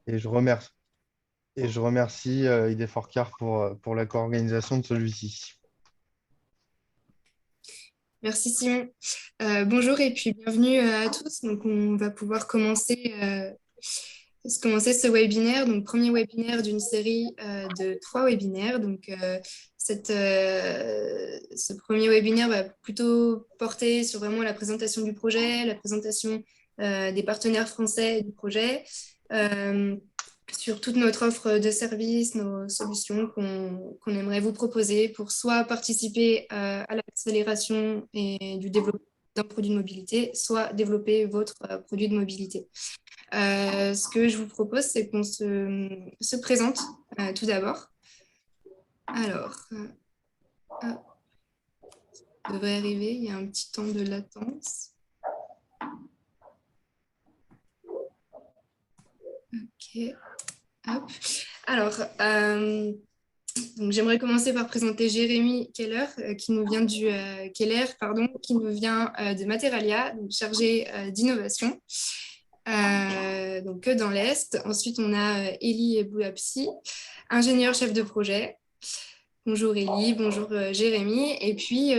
et je remercie ID Forecast pour la co-organisation de celui-ci. Merci Simon. Bonjour et puis bienvenue à tous. Donc on va pouvoir commencer ce webinaire, donc premier webinaire d'une série de 3 webinaires. Donc ce premier webinaire va plutôt porter sur vraiment la présentation du projet, la présentation des partenaires français du projet, euh, sur toute notre offre de services, nos solutions qu'on aimerait vous proposer pour soit participer à l'accélération et du développement d'un produit de mobilité, soit développer votre produit de mobilité. Ce que je vous propose, c'est qu'on se présente tout d'abord. Alors, hop, ça devrait arriver, il y a un petit temps de latence. Ok, hop. Alors, donc, j'aimerais commencer par présenter Jérémy Keller, Keller, pardon, qui nous vient de Materalia, donc chargé d'innovation, donc que dans l'Est. Ensuite, on a Elie Bouapsi, ingénieur chef de projet. Bonjour Elie, bonjour Jérémy. Et puis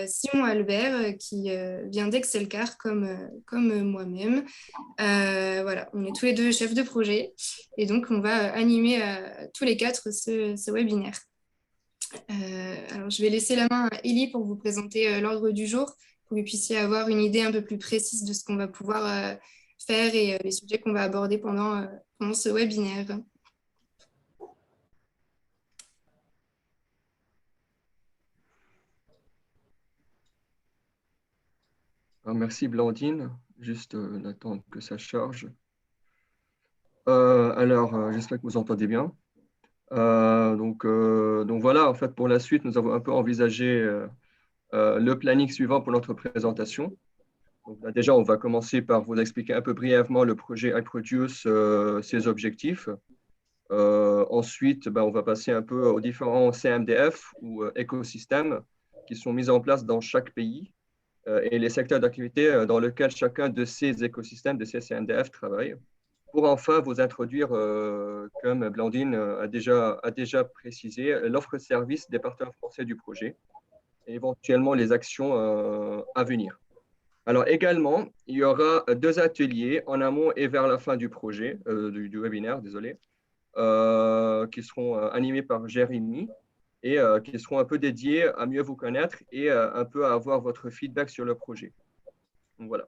Simon Albert, qui vient d'Excelcar comme moi-même. Voilà, on est tous les deux chefs de projet et donc on va animer tous les quatre ce webinaire. Alors, je vais laisser la main à Élie pour vous présenter l'ordre du jour, pour que vous puissiez avoir une idée un peu plus précise de ce qu'on va pouvoir faire et les sujets qu'on va aborder pendant ce webinaire. Merci Blandine, juste d'attendre que ça charge. J'espère que vous entendez bien. Donc voilà, en fait, pour la suite, nous avons un peu envisagé le planning suivant pour notre présentation. Donc, là, déjà, on va commencer par vous expliquer un peu brièvement le projet iProduce, ses objectifs. Ensuite, on va passer un peu aux différents CMDF ou écosystèmes qui sont mis en place dans chaque pays et les secteurs d'activité dans lesquels chacun de ces écosystèmes, de ces CMDF travaille. Pour enfin vous introduire, comme Blandine a déjà précisé, l'offre de service des partenaires français du projet et éventuellement les actions à venir. Alors également, il y aura 2 ateliers en amont et vers la fin du projet, du webinaire, désolé, qui seront animés par Jérémy et qui seront un peu dédiés à mieux vous connaître et un peu à avoir votre feedback sur le projet. Donc voilà.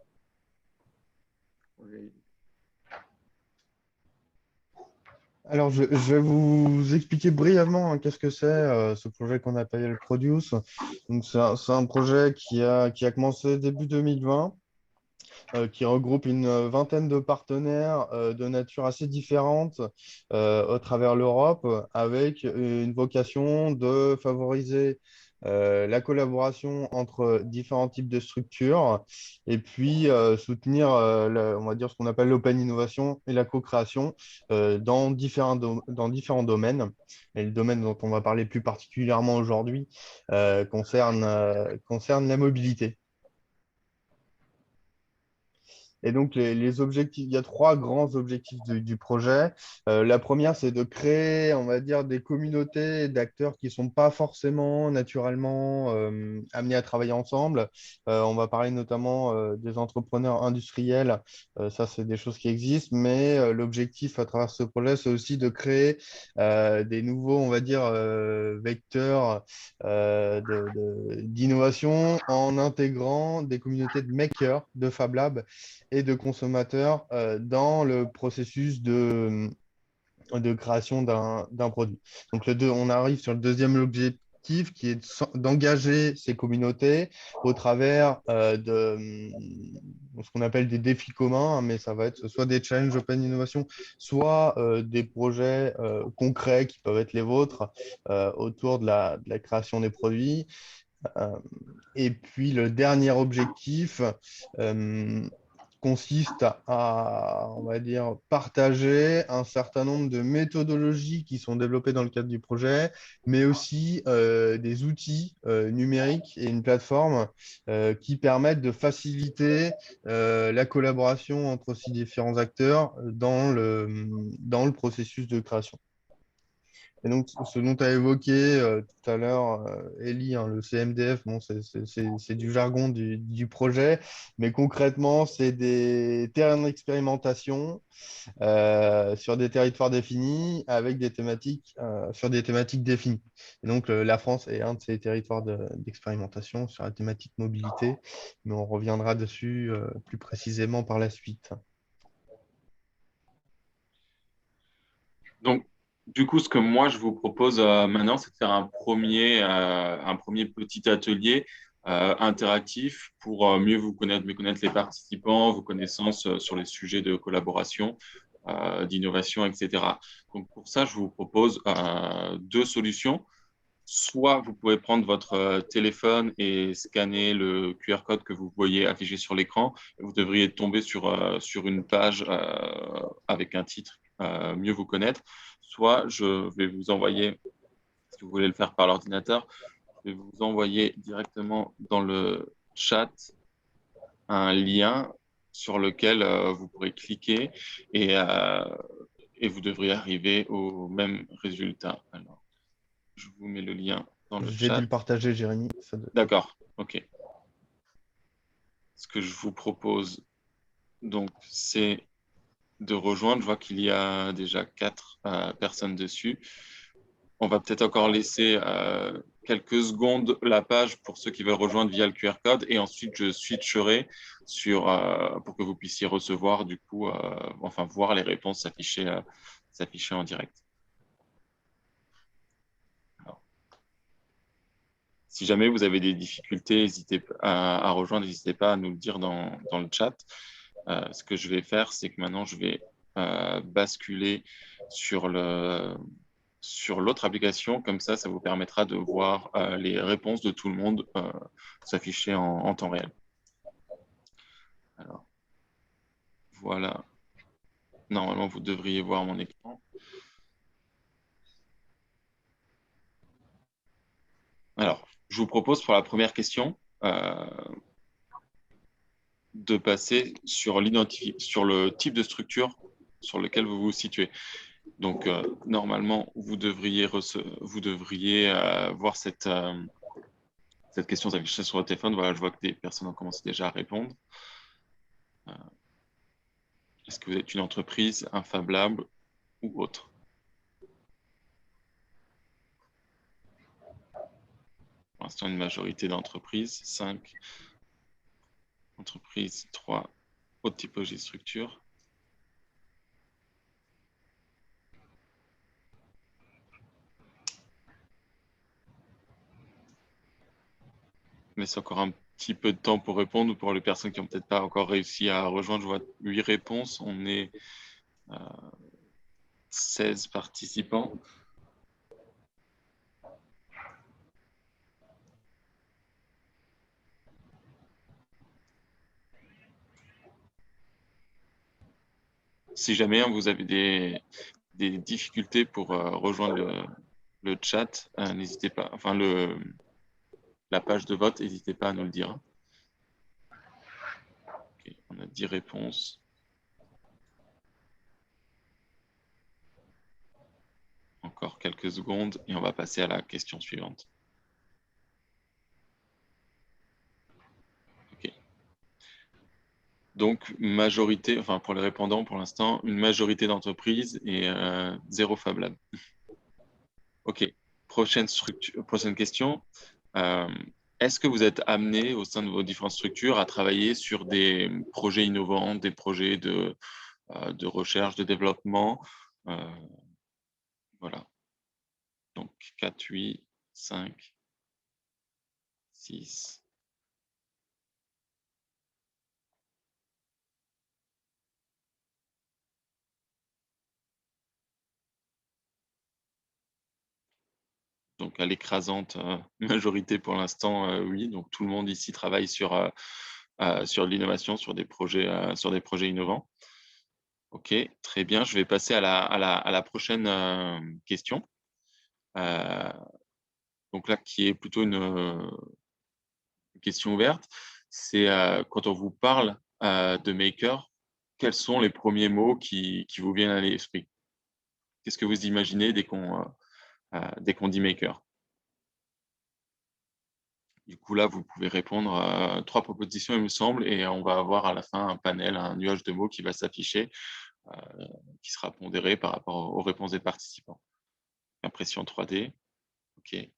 Alors, je vais vous expliquer brièvement qu'est-ce que c'est ce projet qu'on appelle Produce. Donc, c'est un projet qui a commencé début 2020, qui regroupe une vingtaine de partenaires de nature assez différente au travers l'Europe, avec une vocation de favoriser la collaboration entre différents types de structures et puis soutenir, on va dire, ce qu'on appelle l'open innovation et la co-création dans différents domaines. Et le domaine dont on va parler plus particulièrement aujourd'hui concerne la mobilité. Et donc, les objectifs, il y a 3 grands objectifs du projet. La première, c'est de créer, on va dire, des communautés d'acteurs qui ne sont pas forcément naturellement amenés à travailler ensemble. On va parler notamment des entrepreneurs industriels. Ça, c'est des choses qui existent. Mais l'objectif à travers ce projet, c'est aussi de créer des nouveaux, on va dire, vecteurs d'innovation en intégrant des communautés de makers, de Fab Labs et de consommateurs dans le processus de création d'un produit. Donc, on arrive sur le deuxième objectif qui est d'engager ces communautés au travers de ce qu'on appelle des défis communs, mais ça va être soit des challenges open innovation, soit des projets concrets qui peuvent être les vôtres autour de la création des produits. Et puis le dernier objectif, consiste on va dire, partager un certain nombre de méthodologies qui sont développées dans le cadre du projet, mais aussi des outils numériques et une plateforme qui permettent de faciliter la collaboration entre ces différents acteurs dans le processus de création. Et donc, ce dont tu as évoqué tout à l'heure, Ellie, hein, le CMDF, bon, c'est du jargon du projet, mais concrètement, c'est des terrains d'expérimentation sur des territoires définis avec des thématiques, sur des thématiques définies. Et donc, la France est un de ces territoires d'expérimentation sur la thématique mobilité, mais on reviendra dessus plus précisément par la suite. Donc, du coup, ce que moi, je vous propose maintenant, c'est de faire un premier petit atelier interactif pour mieux vous connaître, mieux connaître les participants, vos connaissances sur les sujets de collaboration, d'innovation, etc. Donc, pour ça, je vous propose deux solutions. Soit vous pouvez prendre votre téléphone et scanner le QR code que vous voyez affiché sur l'écran. Vous devriez tomber sur une page avec un titre Mieux vous connaître. Soit je vais vous envoyer, si vous voulez le faire par l'ordinateur, je vais vous envoyer directement dans le chat un lien sur lequel vous pourrez cliquer et vous devriez arriver au même résultat. Alors, je vous mets le lien dans le J'ai dû chat. le partager, Jérémy. D'accord, ok. Ce que je vous propose, donc, c'est de rejoindre. Je vois qu'il y a déjà 4 personnes dessus. On va peut-être encore laisser quelques secondes la page pour ceux qui veulent rejoindre via le QR code et ensuite je switcherai pour que vous puissiez recevoir du coup, enfin voir les réponses s'afficher en direct. Alors, si jamais vous avez des difficultés n'hésitez à rejoindre, n'hésitez pas à nous le dire dans le chat. Ce que je vais faire, c'est que maintenant je vais basculer sur l'autre application. Comme ça vous permettra de voir les réponses de tout le monde s'afficher en temps réel. Alors, voilà. Normalement, vous devriez voir mon écran. Alors, je vous propose pour la première question de passer sur le type de structure sur lequel vous vous situez. Donc, normalement, vous devriez voir cette question s'afficher sur votre téléphone. Voilà, je vois que des personnes ont commencé déjà à répondre. Est-ce que vous êtes une entreprise, un Fab Lab ou autre? Pour l'instant, une majorité d'entreprises, 5 entreprises, 3 autres typologies de structures. Laisse encore un petit peu de temps pour répondre ou pour les personnes qui n'ont peut-être pas encore réussi à rejoindre. Je vois 8 réponses. On est 16 participants. Si jamais vous avez des difficultés pour rejoindre le chat, n'hésitez pas, enfin la page de vote, n'hésitez pas à nous le dire. Okay, on a 10 réponses. Encore quelques secondes et on va passer à la question suivante. Ok. Donc, majorité, enfin pour les répondants pour l'instant, une majorité d'entreprises et 0 Fab Lab. Ok, prochaine question. Est-ce que vous êtes amené au sein de vos différentes structures à travailler sur des projets innovants, des projets de recherche, de développement? Voilà. Donc 4, 8, 5, 6. Donc à l'écrasante majorité pour l'instant, oui. Donc tout le monde ici travaille sur sur l'innovation, sur des projets innovants. OK, très bien. Je vais passer à la prochaine question. Donc là, qui est plutôt une question ouverte. C'est quand on vous parle de maker, quels sont les premiers mots qui vous viennent à l'esprit? Qu'est-ce que vous imaginez dès qu'on dit maker? Du coup, là, vous pouvez répondre à 3 propositions, il me semble, et on va avoir à la fin un panel, un nuage de mots qui va s'afficher, qui sera pondéré par rapport aux réponses des participants. Impression 3D, OK.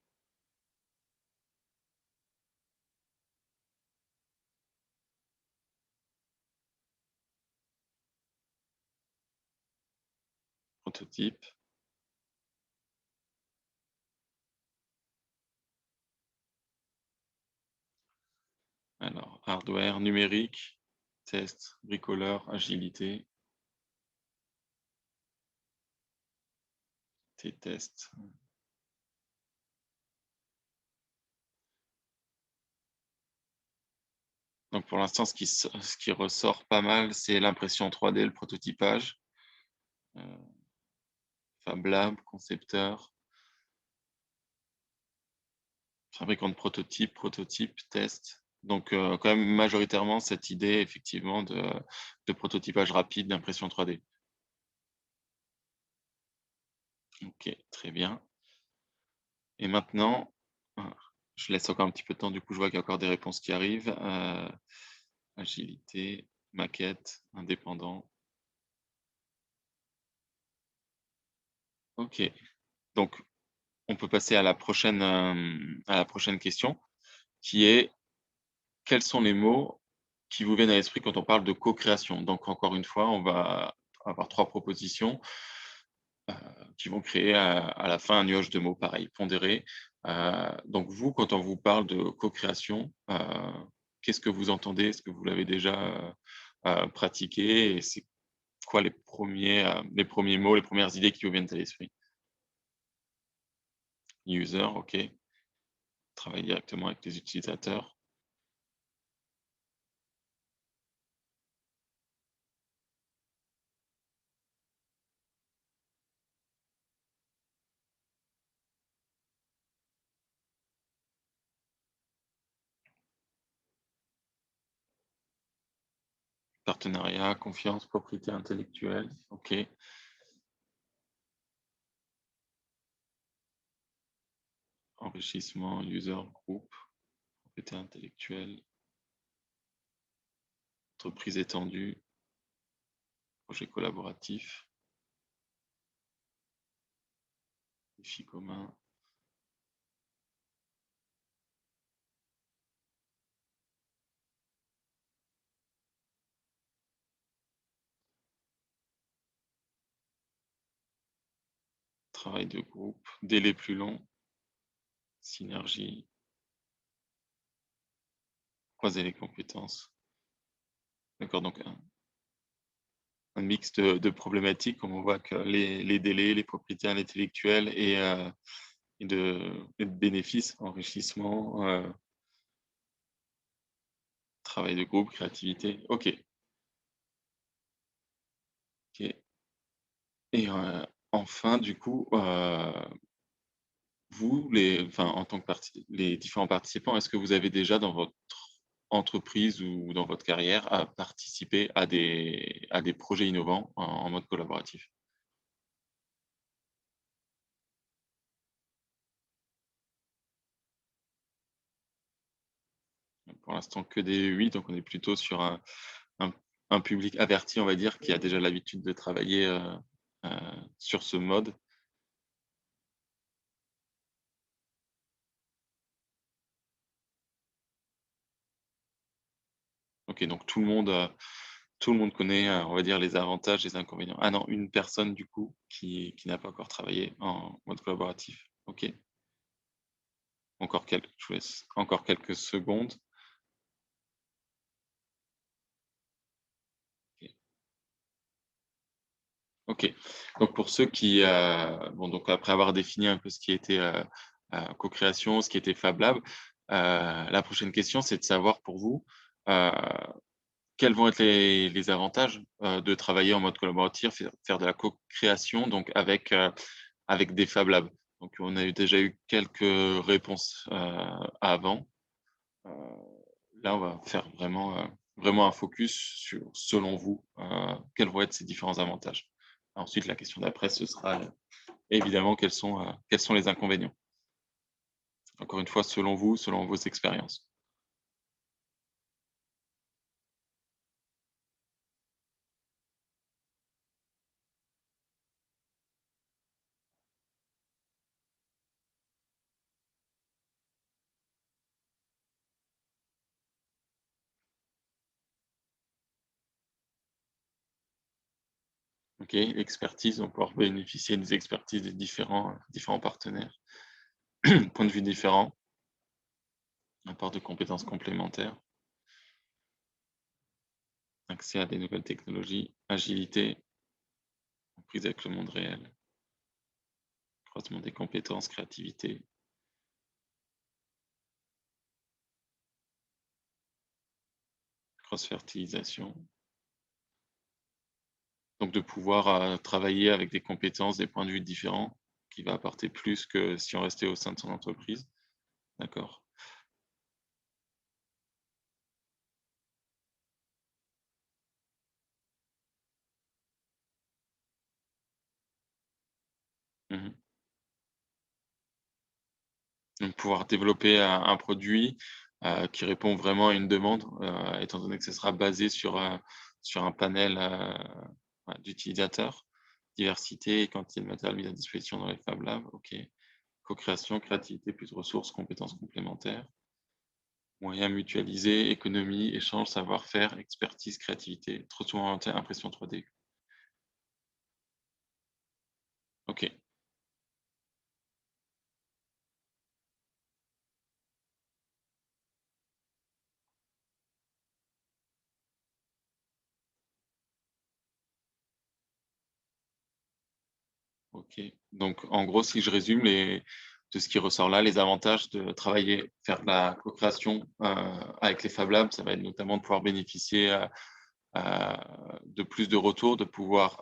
Prototype. Alors, hardware, numérique, test, bricoleur, agilité. T-test. Donc pour l'instant, ce qui ressort pas mal, c'est l'impression 3D, le prototypage. Fab Lab, concepteur, fabricant de prototype, test. Donc quand même majoritairement cette idée effectivement de prototypage rapide d'impression 3D. Ok, très bien. Et maintenant, je laisse encore un petit peu de temps, du coup je vois qu'il y a encore des réponses qui arrivent. Agilité, maquette, indépendant. Ok, donc on peut passer à la prochaine question, qui est quels sont les mots qui vous viennent à l'esprit quand on parle de co-création? Donc encore une fois, on va avoir 3 propositions qui vont créer à la fin un nuage de mots pareil, pondéré. Donc vous, quand on vous parle de co-création, qu'est-ce que vous entendez? Est-ce que vous l'avez déjà pratiqué? Et c'est quoi les premiers mots, les premières idées qui vous viennent à l'esprit? User, OK. Travailler directement avec les utilisateurs. Partenariat, confiance, propriété intellectuelle, OK. Enrichissement, user, groupe, propriété intellectuelle, entreprise étendue, projet collaboratif, défi commun. Travail de groupe, délai plus long, synergie, croiser les compétences. D'accord, donc un mix de problématiques, comme on voit que les délais, les propriétés intellectuelles et de bénéfices, enrichissement, travail de groupe, créativité. OK. OK. Et enfin, du coup, vous, en tant que les différents participants, est-ce que vous avez déjà dans votre entreprise ou dans votre carrière à participer à des projets innovants en mode collaboratif? Pour l'instant, que des oui, donc on est plutôt sur un public averti, on va dire, qui a déjà l'habitude de travailler sur ce mode. OK, donc tout le monde connaît, on va dire, les avantages, les inconvénients. Ah non, une personne du coup qui n'a pas encore travaillé en mode collaboratif. OK. Je vous laisse encore quelques secondes. OK. Donc pour ceux qui, donc après avoir défini un peu ce qui était, co-création, ce qui était Fab Lab, la prochaine question, c'est de savoir pour vous, quels vont être les avantages de travailler en mode collaboratif, faire de la co-création donc avec des Fab Labs. Donc, on a déjà eu quelques réponses avant. Là, on va faire vraiment un focus sur, selon vous, quels vont être ces différents avantages. Ensuite, la question d'après, ce sera évidemment quels sont les inconvénients. Encore une fois, selon vous, selon vos expériences. Ok, expertise, on va pouvoir bénéficier des expertises des différents partenaires. Point de vue différents, apport de compétences complémentaires, accès à des nouvelles technologies, agilité, prise avec le monde réel, croisement des compétences, créativité, cross-fertilisation. Donc de pouvoir travailler avec des compétences, des points de vue différents, qui va apporter plus que si on restait au sein de son entreprise. D'accord. Mhm. Donc pouvoir développer un produit qui répond vraiment à une demande, étant donné que ce sera basé sur un panel d'utilisateurs, diversité et quantité de matériel mis à disposition dans les Fab Labs. Ok. Co-création, créativité, plus de ressources, compétences complémentaires. Moyens mutualisés, économie, échange, savoir-faire, expertise, créativité. Trop souvent impression 3D. Ok. Ok. Donc, en gros, si je résume de ce qui ressort là, les avantages de travailler, faire de la co-création avec les Fab Labs, ça va être notamment de pouvoir bénéficier de plus de retours, de pouvoir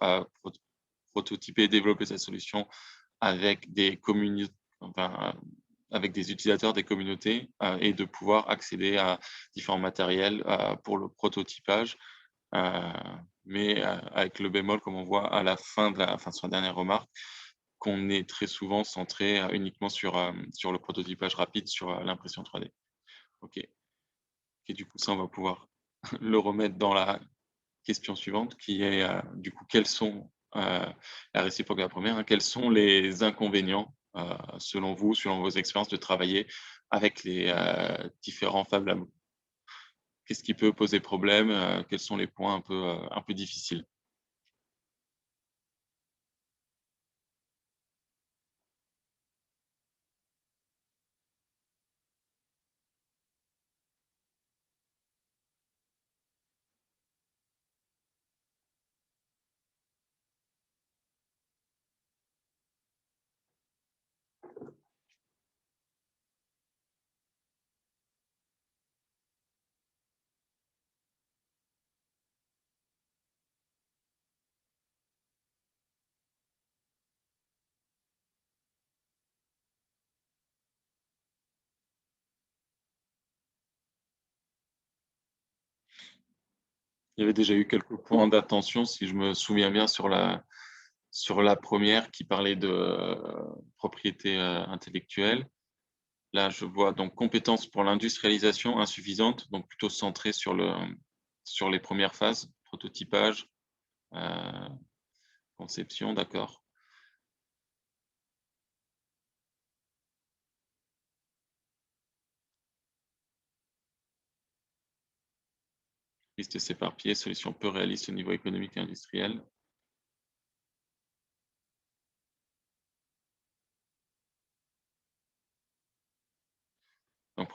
prototyper et développer cette solution avec des avec des utilisateurs des communautés et de pouvoir accéder à différents matériels pour le prototypage. Mais avec le bémol, comme on voit à la fin de sur la dernière remarque, qu'on est très souvent centré uniquement sur le prototypage rapide, sur l'impression 3D. Ok. Et du coup, ça, on va pouvoir le remettre dans la question suivante, qui est du coup, quels sont, la réciproque de la première, hein, quels sont les inconvénients, selon vous, selon vos expériences, de travailler avec les différents Fab Labs? Qu'est-ce qui peut poser problème? Quels sont les points un peu difficiles? Il y avait déjà eu quelques points d'attention, si je me souviens bien, sur la première qui parlait de propriété intellectuelle. Là, je vois donc compétences pour l'industrialisation insuffisantes, donc plutôt centrées sur les premières phases, prototypage, conception, d'accord. Liste s'éparpiller, solution peu réaliste au niveau économique et industriel. Donc,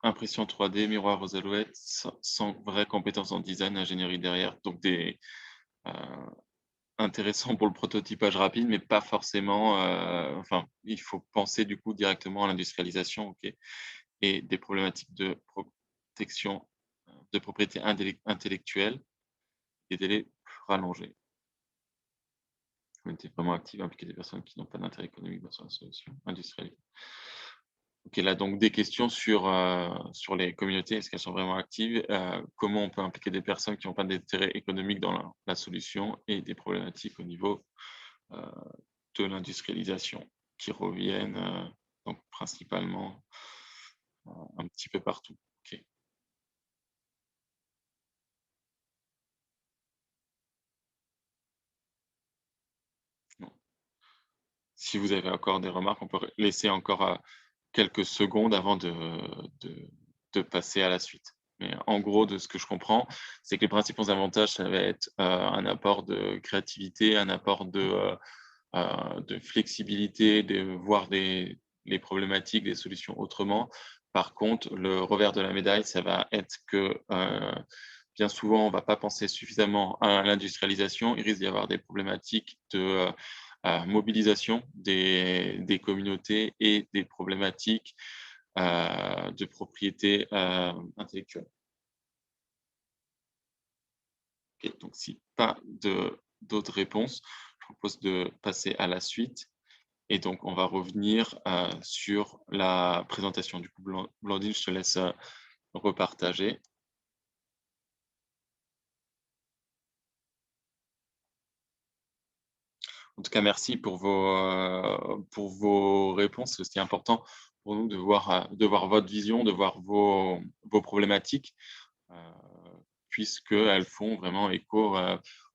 impression 3D, miroir aux alouettes, sans vraie compétence en design, ingénierie derrière. Donc, intéressant pour le prototypage rapide, mais pas forcément. Enfin, il faut penser du coup directement à l'industrialisation, ok, et des problématiques de protection de propriété intellectuelle, des délais plus rallongés. Communauté vraiment active impliquer des personnes qui n'ont pas d'intérêt économique dans la solution industrielle. Ok, là, donc des questions sur les communautés, est-ce qu'elles sont vraiment actives? Comment on peut impliquer des personnes qui n'ont pas d'intérêt économique dans la solution et des problématiques au niveau de l'industrialisation qui reviennent donc principalement un petit peu partout. Ok. Bon. Si vous avez encore des remarques, on peut laisser encore quelques secondes avant de passer à la suite. Mais en gros, de ce que je comprends, c'est que les principaux avantages, ça va être un apport de créativité, un apport de flexibilité, de voir les problématiques, des solutions autrement. Par contre, le revers de la médaille, ça va être que bien souvent, on ne va pas penser suffisamment à l'industrialisation. Il risque d'y avoir des problématiques de mobilisation des communautés et des problématiques de propriété intellectuelle. Okay, donc, si pas d'autres réponses, je propose de passer à la suite. Et donc, on va revenir sur la présentation. Du coup, Blandine, je te laisse repartager. En tout cas, merci pour vos réponses. C'est important pour nous de voir votre vision, de voir vos problématiques, puisqu'elles font vraiment écho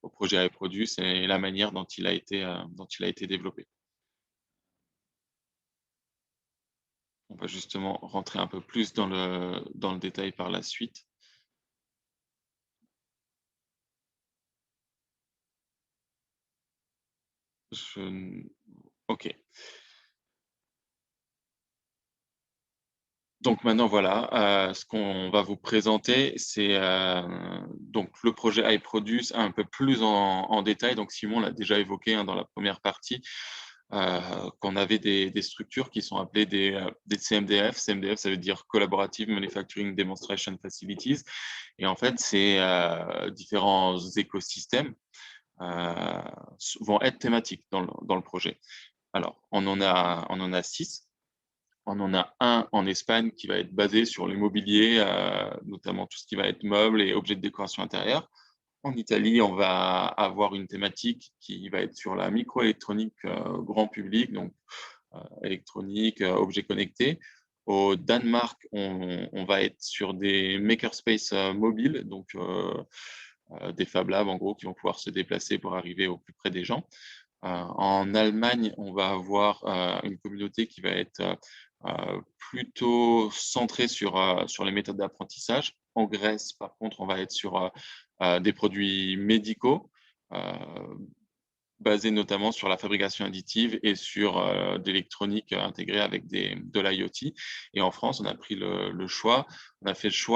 au projet iProduce et la manière dont il a été développé. On va justement rentrer un peu plus dans le détail par la suite. OK. Donc maintenant, voilà, ce qu'on va vous présenter, c'est donc le projet iProduce un peu plus en détail. Donc Simon l'a déjà évoqué dans la première partie, qu'on avait des structures qui sont appelées des CMDF. CMDF, ça veut dire Collaborative Manufacturing Demonstration Facilities. Et en fait, ces différents écosystèmes vont être thématiques dans le projet. Alors, on en a 6. On en a un en Espagne qui va être basé sur l'immobilier, notamment tout ce qui va être meubles et objets de décoration intérieure. En Italie, on va avoir une thématique qui va être sur la microélectronique grand public, donc électronique, objets connectés. Au Danemark, on va être sur des makerspace mobiles, donc des Fab Labs en gros qui vont pouvoir se déplacer pour arriver au plus près des gens. En Allemagne, on va avoir une communauté qui va être plutôt centrée sur les méthodes d'apprentissage. En Grèce, par contre, on va être sur des produits médicaux, basés notamment sur la fabrication additive et sur d'électronique intégrée avec de l'IoT. Et en France, on a fait le choix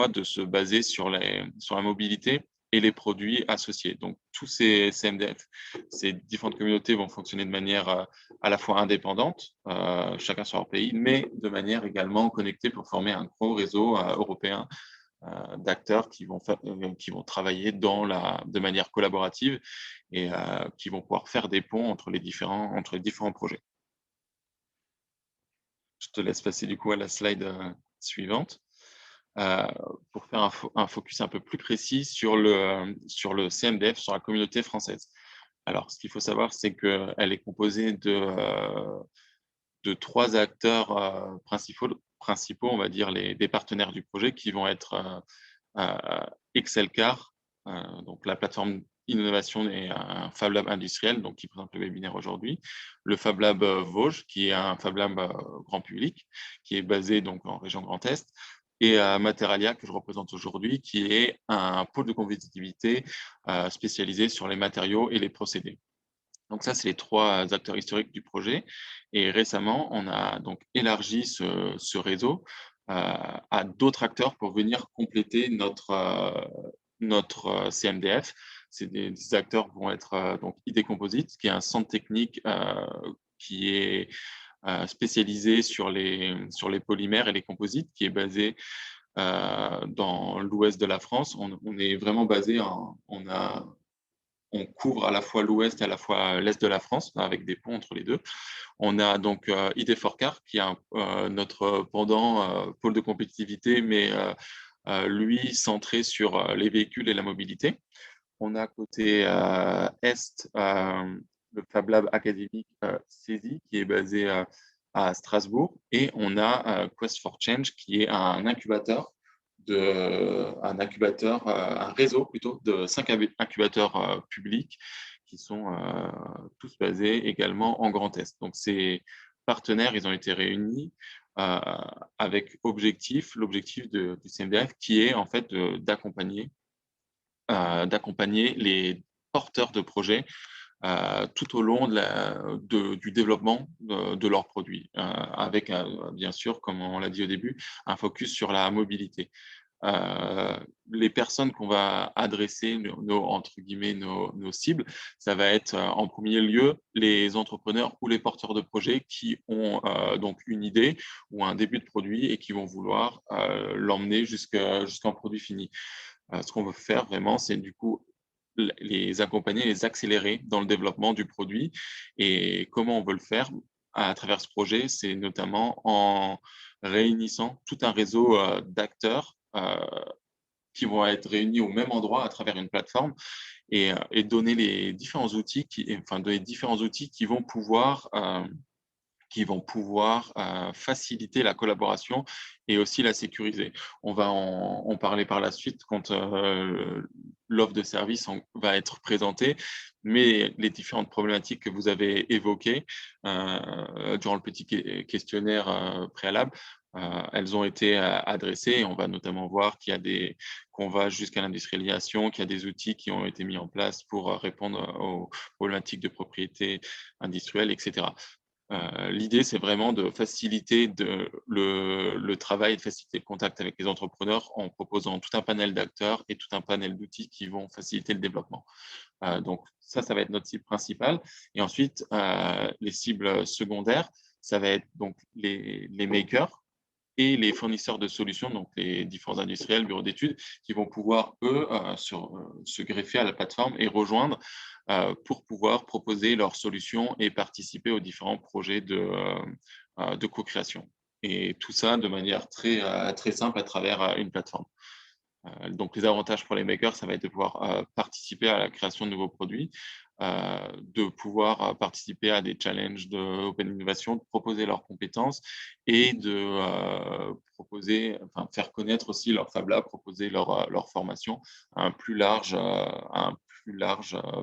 de se baser sur la mobilité et les produits associés. Donc, tous ces CMDF, ces différentes communautés vont fonctionner de manière à la fois indépendante, chacun sur leur pays, mais de manière également connectée pour former un gros réseau européen d'acteurs qui vont travailler de manière collaborative et qui vont pouvoir faire des ponts entre les différents projets. Je te laisse passer du coup à la slide suivante. Pour faire un focus un peu plus précis sur le CMDF, sur la communauté française. Alors, ce qu'il faut savoir, c'est qu'elle est composée de 3 acteurs principaux, on va dire des partenaires du projet, qui vont être Excelcar, donc la plateforme innovation et un Fab Lab industriel, donc qui présente le webinaire aujourd'hui, le Fab Lab Vosges, qui est un Fab Lab grand public, qui est basé donc en région Grand Est, et Materalia, que je représente aujourd'hui, qui est un pôle de compétitivité spécialisé sur les matériaux et les procédés. Donc ça, c'est les 3 acteurs historiques du projet. Et récemment, on a donc élargi ce réseau à d'autres acteurs pour venir compléter notre CMDF. Des acteurs vont être donc ID Composites, qui est un centre technique qui est spécialisé sur les polymères et les composites, qui est basé dans l'ouest de la France. On est vraiment basé on couvre à la fois l'ouest et à la fois l'est de la France, avec des ponts entre les deux. On a donc ID4Car, qui est notre pendant pôle de compétitivité, mais lui centré sur les véhicules et la mobilité. On a côté est le Fab Lab académique CESI, qui est basé à Strasbourg, et on a Quest for Change, qui est un incubateur, un réseau plutôt de 5 incubateurs publics qui sont tous basés également en Grand Est. Donc ces partenaires, ils ont été réunis avec l'objectif du CMDF, qui est en fait d'accompagner les porteurs de projets tout au long du développement de leurs produits, avec bien sûr, comme on l'a dit au début, un focus sur la mobilité. Les personnes qu'on va adresser, entre guillemets, nos cibles, ça va être en premier lieu les entrepreneurs ou les porteurs de projets qui ont donc une idée ou un début de produit et qui vont vouloir l'emmener jusqu'en produit fini. Ce qu'on veut faire vraiment, c'est du coup les accompagner, les accélérer dans le développement du produit. Et comment on veut le faire à travers ce projet, c'est notamment en réunissant tout un réseau d'acteurs qui vont être réunis au même endroit à travers une plateforme et donner les différents outils qui vont pouvoir faciliter la collaboration et aussi la sécuriser. On va en parler par la suite quand l'offre de service va être présentée, mais les différentes problématiques que vous avez évoquées durant le petit questionnaire préalable, elles ont été adressées et on va notamment voir qu'on va jusqu'à l'industrialisation, qu'il y a des outils qui ont été mis en place pour répondre aux problématiques de propriété industrielle, etc. L'idée, c'est vraiment de faciliter le travail, de faciliter le contact avec les entrepreneurs en proposant tout un panel d'acteurs et tout un panel d'outils qui vont faciliter le développement. Donc, ça va être notre cible principale. Et ensuite, les cibles secondaires, ça va être donc les makers et les fournisseurs de solutions, donc les différents industriels, bureaux d'études, qui vont pouvoir, eux, se greffer à la plateforme et rejoindre pour pouvoir proposer leurs solutions et participer aux différents projets de co-création. Et tout ça de manière très simple à travers une plateforme. Donc, les avantages pour les makers, ça va être de pouvoir participer à la création de nouveaux produits, de pouvoir participer à des challenges d'Open Innovation, de proposer leurs compétences et de faire connaître aussi leur Fab Lab, proposer leur formation à un plus large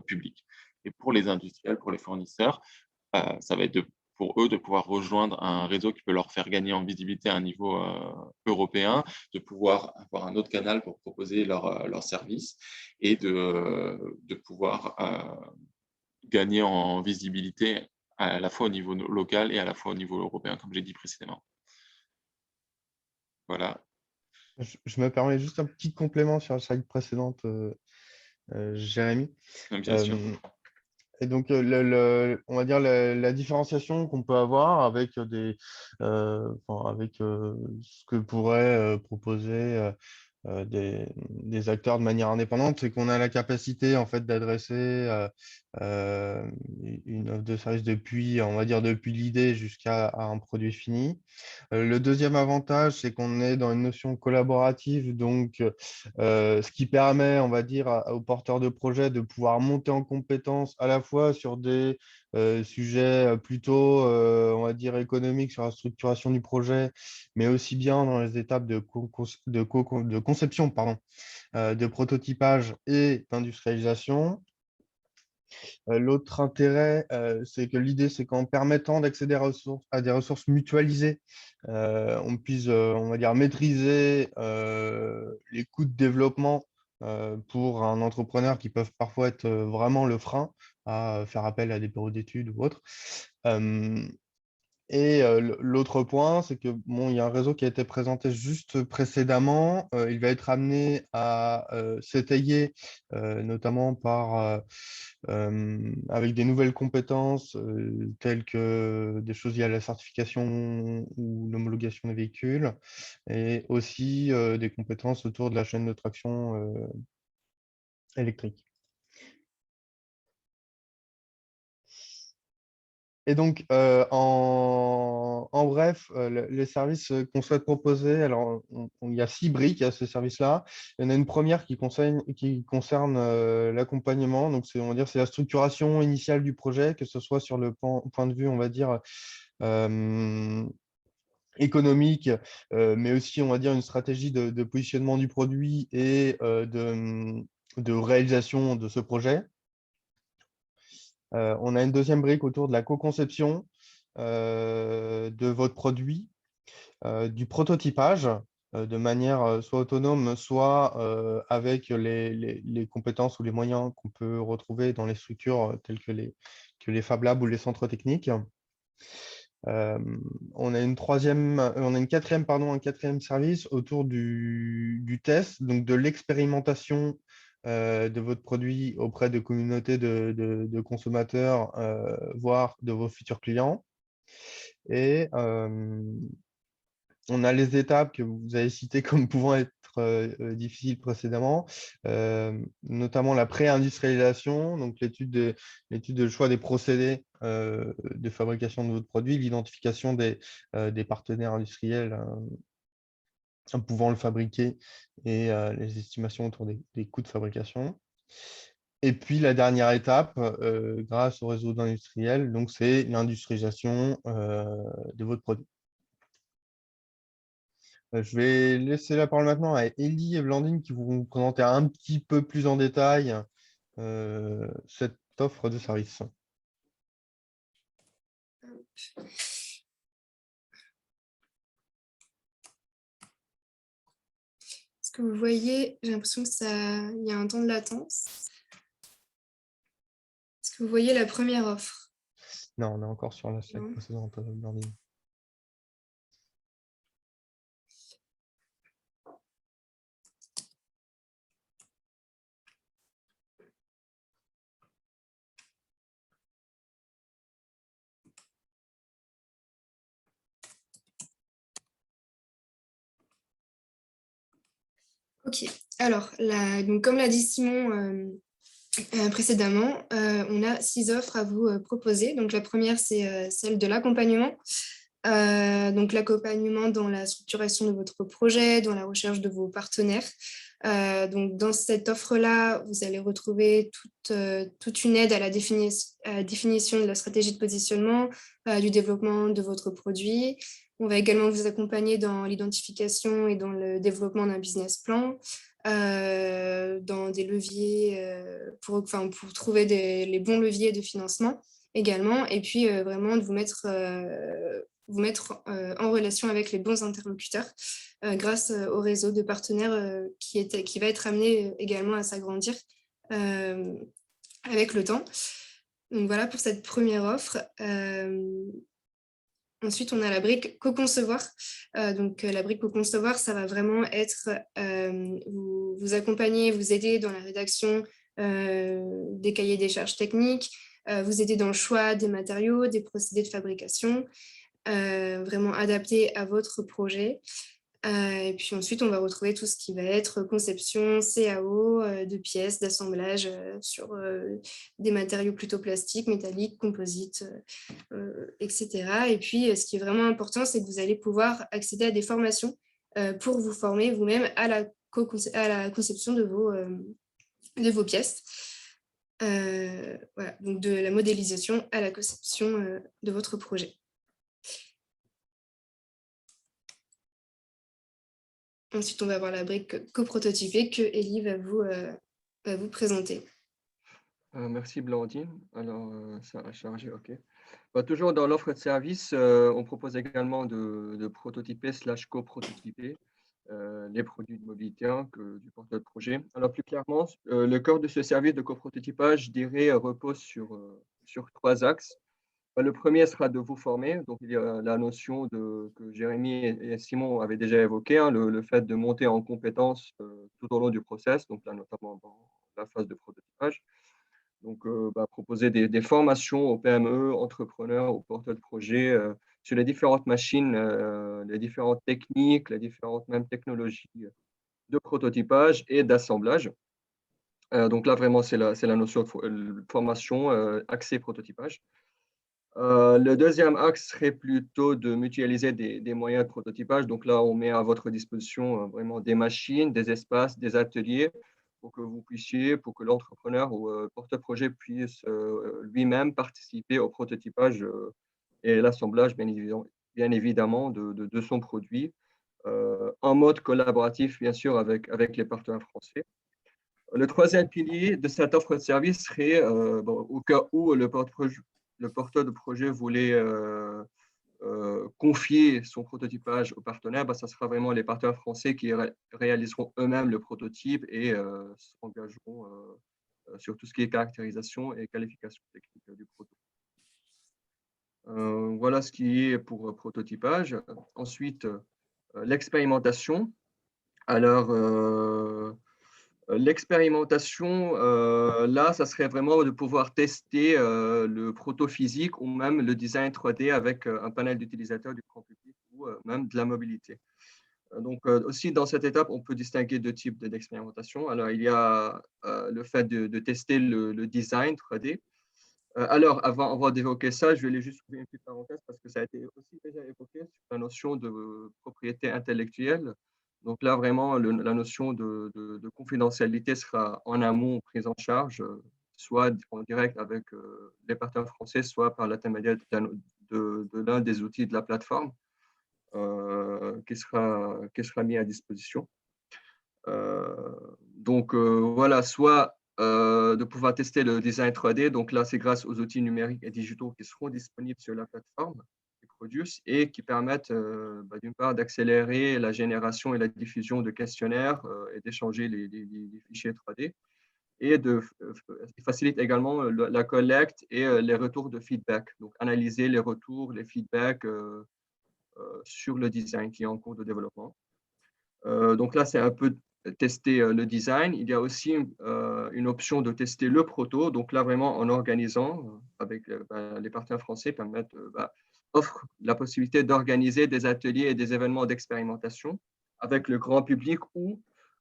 public. Et pour les industriels, pour les fournisseurs, ça va être pour eux de pouvoir rejoindre un réseau qui peut leur faire gagner en visibilité à un niveau européen, de pouvoir avoir un autre canal pour proposer leurs services et de pouvoir gagner en visibilité à la fois au niveau local et à la fois au niveau européen, comme j'ai dit précédemment. Voilà. Je me permets juste un petit complément sur la slide précédente, Jérémy. Bien sûr. Et donc, on va dire la différenciation qu'on peut avoir avec ce que pourraient proposer des acteurs de manière indépendante, c'est qu'on a la capacité en fait d'adresser une offre de service depuis l'idée jusqu'à un produit fini. Le deuxième avantage, c'est qu'on est dans une notion collaborative, donc ce qui permet, on va dire, aux porteurs de projet de pouvoir monter en compétence à la fois sur des sujets plutôt, on va dire, économiques sur la structuration du projet, mais aussi bien dans les étapes de conception, pardon, de prototypage et d'industrialisation. L'autre intérêt, c'est que l'idée, c'est qu'en permettant d'accéder à des ressources mutualisées, on puisse, on va dire, maîtriser les coûts de développement pour un entrepreneur qui peuvent parfois être vraiment le frein à faire appel à des bureaux d'études ou autres. Et l'autre point, c'est que bon, il y a un réseau qui a été présenté juste précédemment. Il va être amené à s'étayer, notamment avec des nouvelles compétences telles que des choses liées à la certification ou l'homologation des véhicules, et aussi des compétences autour de la chaîne de traction électrique. Et donc, en bref, les services qu'on souhaite proposer, alors il y a 6 briques à ce service-là. Il y en a une première qui concerne l'accompagnement. Donc, on va dire, c'est la structuration initiale du projet, que ce soit sur le point de vue, on va dire, euh, économique, mais aussi, on va dire, une stratégie de positionnement du produit et de réalisation de ce projet. On a une deuxième brique autour de la co-conception de votre produit, du prototypage de manière soit autonome, soit avec les compétences ou les moyens qu'on peut retrouver dans les structures telles que les Fab Labs ou les centres techniques. Euh, on a une quatrième, pardon, un quatrième service autour du test, donc de l'expérimentation de votre produit auprès de communautés de consommateurs, voire de vos futurs clients. Et on a les étapes que vous avez citées comme pouvant être difficiles précédemment, notamment la pré-industrialisation, donc l'étude de choix des procédés de fabrication de votre produit, l'identification des partenaires industriels pouvant le fabriquer et les estimations autour des coûts de fabrication. Et puis la dernière étape, grâce au réseau d'industriels, donc c'est l'industrialisation de votre produit. Je vais laisser la parole maintenant à Ellie et Blandine qui vont vous présenter un petit peu plus en détail cette offre de service. Ce que vous voyez, j'ai l'impression il y a un temps de latence. Est-ce que vous voyez la première offre? Non, on est encore sur la slide Non. précédente, Blandine. Ok, alors, donc, comme l'a dit Simon précédemment, on a 6 offres à vous proposer. Donc, la première, c'est celle de l'accompagnement. Donc, l'accompagnement dans la structuration de votre projet, dans la recherche de vos partenaires. Donc, dans cette offre-là, vous allez retrouver toute une aide à la définition de la stratégie de positionnement, du développement de votre produit. On va également vous accompagner dans l'identification et dans le développement d'un business plan, dans des leviers pour trouver les bons leviers de financement également, et puis vraiment de vous mettre en relation avec les bons interlocuteurs grâce au réseau de partenaires qui va être amené également à s'agrandir avec le temps. Donc voilà pour cette première offre. Ensuite, on a la brique co-concevoir. Donc, la brique co-concevoir, ça va vraiment être vous accompagner, vous aider dans la rédaction des cahiers des charges techniques, vous aider dans le choix des matériaux, des procédés de fabrication, vraiment adaptés à votre projet. Et puis ensuite, on va retrouver tout ce qui va être conception, CAO, de pièces, d'assemblage sur des matériaux plutôt plastiques, métalliques, composites, etc. Et puis, ce qui est vraiment important, c'est que vous allez pouvoir accéder à des formations pour vous former vous-même à la conception de vos pièces. Voilà, donc de la modélisation à la conception de votre projet. Ensuite, on va avoir la brique coprototypée que Ellie va vous présenter. Merci Blandine. Alors, ça a chargé, OK. Toujours dans l'offre de service, on propose également de prototyper / coprototyper les produits de mobilité du porteur de projet. Alors plus clairement, le cœur de ce service de coprototypage, je dirais, repose sur 3 axes. Le premier sera de vous former. Donc, il y a la notion que Jérémy et Simon avaient déjà évoqué, hein, le fait de monter en compétences tout au long du process, donc là, notamment dans la phase de prototypage. Donc, proposer des formations aux PME, entrepreneurs, aux porteurs de projets sur les différentes machines, les différentes techniques, les différentes même technologies de prototypage et d'assemblage. Donc là, vraiment, c'est la notion de formation axée prototypage. Le deuxième axe serait plutôt de mutualiser des moyens de prototypage. Donc là, on met à votre disposition vraiment des machines, des espaces, des ateliers pour que vous puissiez, pour que l'entrepreneur ou porte-projet puisse lui-même participer au prototypage et l'assemblage, bien évidemment, de son produit en mode collaboratif, bien sûr, avec les partenaires français. Le troisième pilier de cette offre de service serait, au cas où le porteur de projet voulait confier son prototypage aux partenaires, ça sera vraiment les partenaires français qui réaliseront eux-mêmes le prototype et s'engageront sur tout ce qui est caractérisation et qualification technique du prototype. Voilà ce qui est pour prototypage. Ensuite, l'expérimentation. Alors, l'expérimentation, là, ça serait vraiment de pouvoir tester le proto physique ou même le design 3D avec un panel d'utilisateurs du grand public ou même de la mobilité. Donc, aussi, dans cette étape, on peut distinguer deux types d'expérimentation. Alors, il y a le fait de tester le design 3D. Alors, avant d'évoquer ça, je vais juste ouvrir une petite parenthèse parce que ça a été aussi déjà évoqué sur la notion de propriété intellectuelle. Donc là, vraiment, la notion de confidentialité sera en amont prise en charge, soit en direct avec les partenaires français, soit par l'intermédiaire de l'un des outils de la plateforme qui sera mis à disposition. Donc, voilà, soit de pouvoir tester le design 3D. Donc là, c'est grâce aux outils numériques et digitaux qui seront disponibles sur la plateforme Produce et qui permettent d'une part d'accélérer la génération et la diffusion de questionnaires et d'échanger les fichiers 3D et facilite également la collecte et les retours de feedback. Donc, analyser les retours, les feedbacks sur le design qui est en cours de développement. Donc là, c'est un peu tester le design. Il y a aussi une option de tester le proto. Donc là, vraiment, en organisant avec les partenaires français, offre la possibilité d'organiser des ateliers et des événements d'expérimentation avec le grand public ou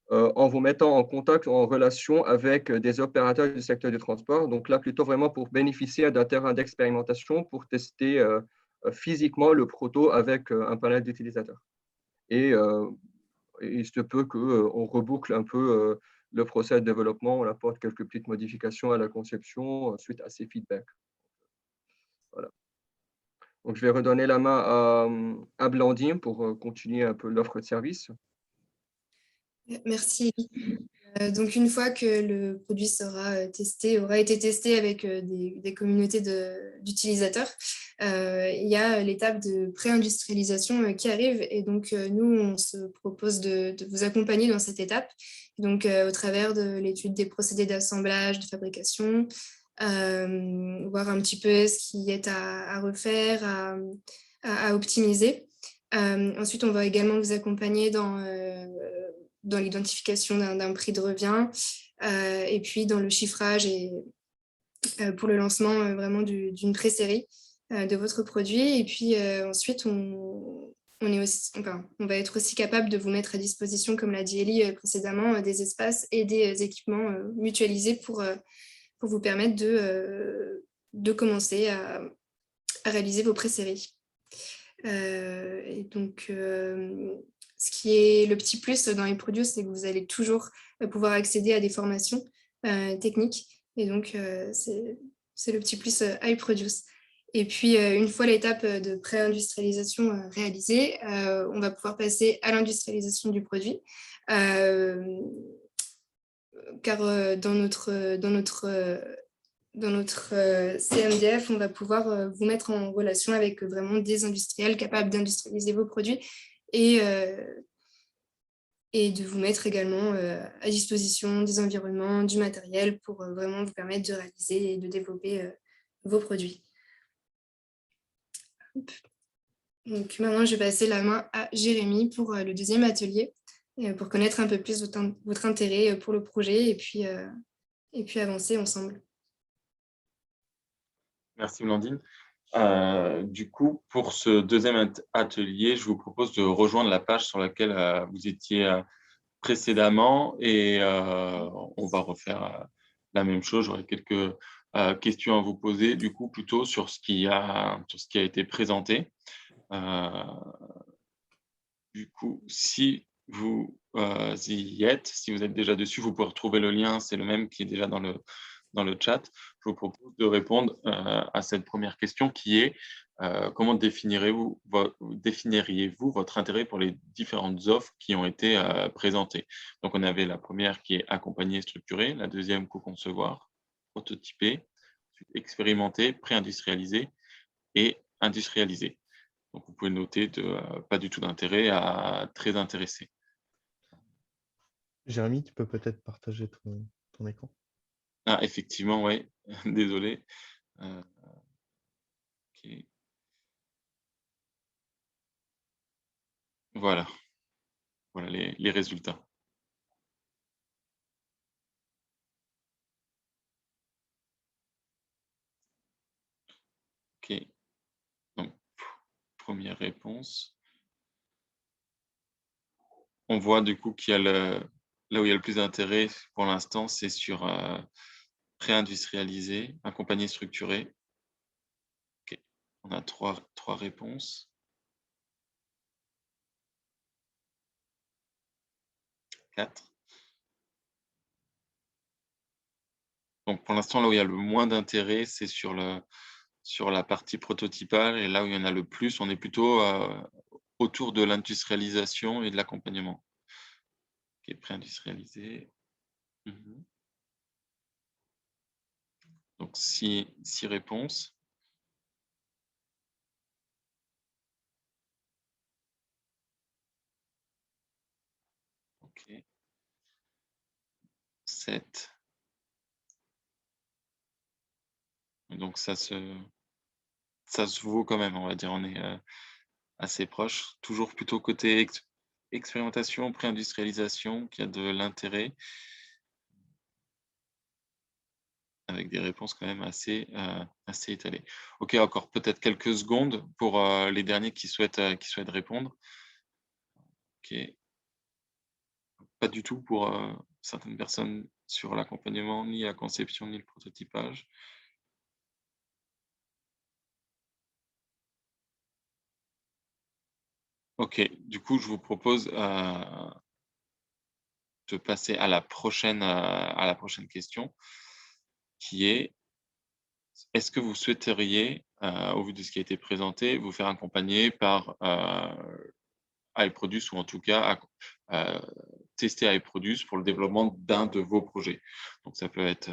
en vous mettant en contact ou en relation avec des opérateurs du secteur du transport. Donc là, plutôt vraiment pour bénéficier d'un terrain d'expérimentation pour tester physiquement le proto avec un panel d'utilisateurs. Et il se peut qu'on reboucle un peu le process de développement, on apporte quelques petites modifications à la conception suite à ces feedbacks. Voilà. Donc, je vais redonner la main à Blandine pour continuer un peu l'offre de service. Merci. Donc, une fois que le produit aura été testé avec des communautés d'utilisateurs, il y a l'étape de pré-industrialisation qui arrive. Et donc, nous, on se propose de vous accompagner dans cette étape. Donc, au travers de l'étude des procédés d'assemblage, de fabrication, voir un petit peu ce qui est à refaire, à optimiser. Ensuite, on va également vous accompagner dans l'identification d'un prix de revient et puis dans le chiffrage et pour le lancement vraiment d'une pré-série de votre produit. Et puis ensuite, on va être aussi capable de vous mettre à disposition, comme l'a dit Elie précédemment, des espaces et des équipements mutualisés pour vous permettre de commencer à réaliser vos pré-séries. Et donc, ce qui est le petit plus dans iProduce, c'est que vous allez toujours pouvoir accéder à des formations techniques. Et donc, c'est le petit plus iProduce. Et puis, une fois l'étape de pré-industrialisation réalisée, on va pouvoir passer à l'industrialisation du produit. Car dans notre CMDF, on va pouvoir vous mettre en relation avec vraiment des industriels capables d'industrialiser vos produits et de vous mettre également à disposition des environnements, du matériel pour vraiment vous permettre de réaliser et de développer vos produits. Donc maintenant, je vais passer la main à Jérémy pour le deuxième atelier, pour connaître un peu plus votre intérêt pour le projet et puis avancer ensemble. Merci Blandine. Du coup, pour ce deuxième atelier, je vous propose de rejoindre la page sur laquelle vous étiez précédemment et on va refaire la même chose. J'aurai quelques questions à vous poser, du coup, plutôt sur ce qui a été présenté. Du coup, si vous y êtes, si vous êtes déjà dessus, vous pouvez retrouver le lien, c'est le même qui est déjà dans le chat. Je vous propose de répondre à cette première question qui est comment définiriez-vous votre intérêt pour les différentes offres qui ont été présentées? Donc, on avait la première qui est accompagner et structurer, la deuxième co-concevoir, prototyper, expérimenter, pré-industrialiser et industrialiser. Donc, vous pouvez noter de pas du tout d'intérêt à très intéressé. Jérémy, tu peux peut-être partager ton écran. Ah, effectivement, oui. Désolé. Ok. Voilà. Voilà les résultats. OK. Donc, première réponse. On voit du coup qu'il y a là où il y a le plus d'intérêt pour l'instant, c'est sur pré-industrialiser, accompagner, structurer. OK. On a trois réponses. 4. Donc, pour l'instant, là où il y a le moins d'intérêt, c'est sur la partie prototypale. Et là où il y en a le plus, on est plutôt autour de l'industrialisation et de l'accompagnement. OK, pré-industrialisé. Donc, 6 réponses. OK. 7. Donc, ça se vaut quand même, on va dire. On est assez proche. Toujours plutôt côté expérimentation, pré-industrialisation, qui a de l'intérêt. Avec des réponses quand même assez étalées. OK, encore peut-être quelques secondes pour les derniers qui souhaitent répondre. OK. Pas du tout pour certaines personnes sur l'accompagnement, ni la conception, ni le prototypage. OK, du coup, je vous propose de passer à la prochaine question, qui est: est-ce que vous souhaiteriez, au vu de ce qui a été présenté, vous faire accompagner par iProduce ou en tout cas tester iProduce pour le développement d'un de vos projets? Donc ça peut être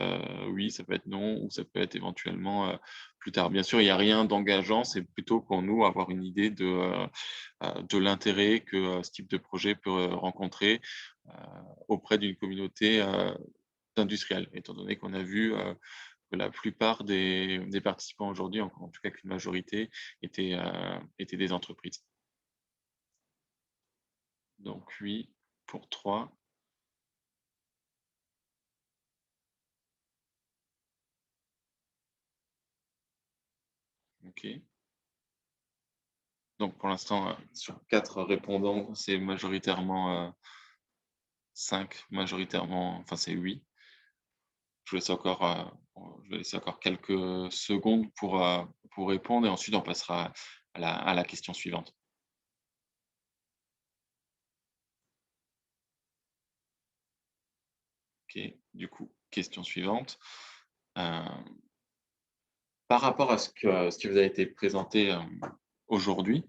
oui, ça peut être non, ou ça peut être éventuellement plus tard. Bien sûr, il n'y a rien d'engageant, c'est plutôt pour nous avoir une idée de l'intérêt que ce type de projet peut rencontrer auprès d'une communauté d'industriels, étant donné qu'on a vu que la plupart des participants aujourd'hui, en tout cas qu'une majorité, étaient des entreprises. Donc oui pour 3. OK. Donc pour l'instant, sur 4 répondants, c'est majoritairement 5, majoritairement, enfin c'est oui. Je vais laisser encore quelques secondes pour répondre et ensuite on passera à la question suivante. OK, du coup, question suivante. Par rapport à ce qui vous a été présenté aujourd'hui,